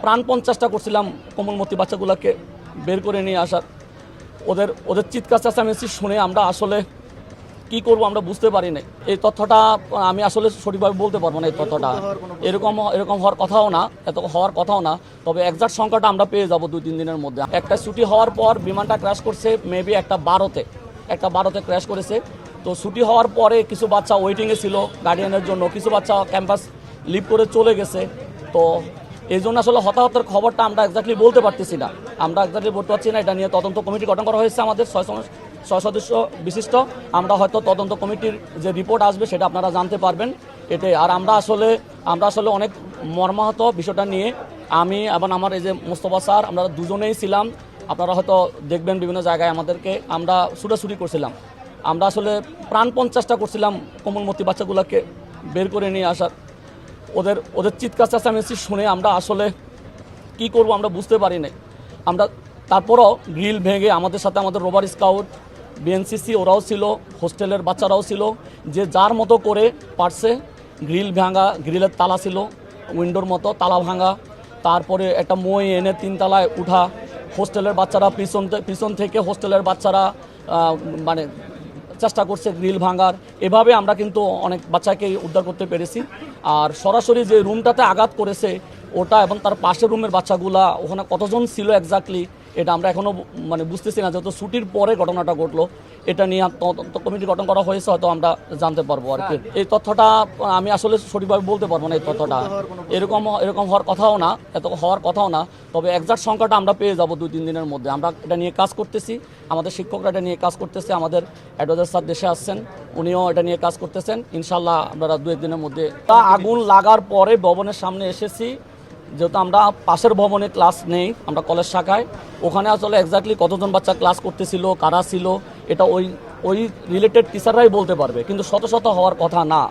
প্রাণপণ চেষ্টা করছিলাম কোমলমতি বাচ্চাগুলোকে বের করে নিয়ে আসার। ওদের চিৎকার চেঁচামেচি শুনে আমরা আসলে কি করব আমরা বুঝতে পারি না। এই তথ্যটা আমি আসলে সঠিকভাবে বলতে পারবো না। এই তথ্যটা এরকম হওয়ার কথাও না, এত হওয়ার কথাও না। তবে এক্সাক্ট সংখ্যাটা আমরা পেয়ে যাব 2-3 দিনের মধ্যে। একটা ছুটি হওয়ার পর বিমানটা ক্র্যাশ করছে মেবি একটা 12তে ক্র্যাশ করেছে। তো ছুটি হওয়ার পরে কিছু বাচ্চা ওয়েটিংয়ে ছিল গার্ডিয়ানের জন্য, কিছু বাচ্চা ক্যাম্পাস লিভ করে চলে গেছে। তো এই জন্য আসলে হতাহতের খবরটা আমরা এক্স্যাক্টলি বলতে পারতেছি না। এটা নিয়ে তদন্ত কমিটি গঠন করা হয়েছে আমাদের 6 সদস্য বিশিষ্ট। আমরা হয়তো তদন্ত কমিটির যে রিপোর্ট আসবে সেটা আপনারা জানতে পারবেন এটাই। আর আমরা আসলে অনেক মর্মাহত বিষয়টা নিয়ে। আমি এবং আমার এই যে মোস্তফা স্যার, আমরা দুজনেই ছিলাম। আপনারা হয়তো দেখবেন বিভিন্ন জায়গায় আমাদেরকে আমরা ছুটাছুটি করছিলাম। আমরা আসলে প্রাণপণ চেষ্টা করছিলাম কোমলমতি বাচ্চাগুলোকে বের করে নিয়ে আসার। ওদের চিৎকার চেঁচামেচি শুনে আমরা আসলে কি করব আমরা বুঝতে পারি না। আমরা তারপরও গ্রিল ভেঙে আমাদের সাথে আমাদের রোভার স্কাউট, বিএনসিসি ওরাও ছিল, হোস্টেলের বাচ্চারাও ছিল, যে যার মতো করে পারছে গ্রিল ভাঙা, গ্রিলের তালা ছিল উইন্ডোর মতো, তালা ভাঙা, তারপরে একটা মই এনে 3 তলায় উঠা, হোস্টেলের বাচ্চারা পিছন থেকে হোস্টেলের বাচ্চারা মানে চেষ্টা করছে গ্রিল ভাঙার। এভাবে আমরা কিন্তু অনেক বাচ্চাকে উদ্ধার করতে পেরেছি। আর সরাসরি যে রুমটাতে আঘাত করেছে ওটা এবং তার পাশের রুমের বাচ্চাগুলা ওখানে কতজন ছিল এক্স্যাক্টলি এটা আমরা এখনও বুঝতেছি না, যেহেতু ছুটির পরে ঘটনাটা ঘটলো। এটা নিয়ে তদন্ত কমিটি গঠন করা হয়েছে, হয়তো আমরা জানতে পারবো আর কি। এই তথ্যটা আমি আসলে সঠিকভাবে বলতে পারবো না। এই তথ্যটা এরকম হওয়ার কথাও না, এত হওয়ার কথাও না। তবে এক্সাক্ট সংখ্যাটা আমরা পেয়ে যাব 2-3 দিনের মধ্যে। আমরা এটা নিয়ে কাজ করতেছি, আমাদের শিক্ষকরা এটা নিয়ে কাজ করতেছে, আমাদের অ্যাডভাইজার স্যার দেশে আসছেন, উনিও এটা নিয়ে কাজ করতেছেন। ইনশাল্লাহ আমরা 2-1 দিনের মধ্যে। আগুন লাগার পরে ভবনের সামনে এসেছি, যেহেতু আমরা পাশের ভবনে ক্লাস নেই, আমরা কলেজ শাখায়, ওখানে আসলে এক্স্যাক্টলি কতজন বাচ্চা ক্লাস করতেছিল, কারা ছিল, এটা ওই রিলেটেড টিচাররাই বলতে পারবে, কিন্তু শত শত হওয়ার কথা না।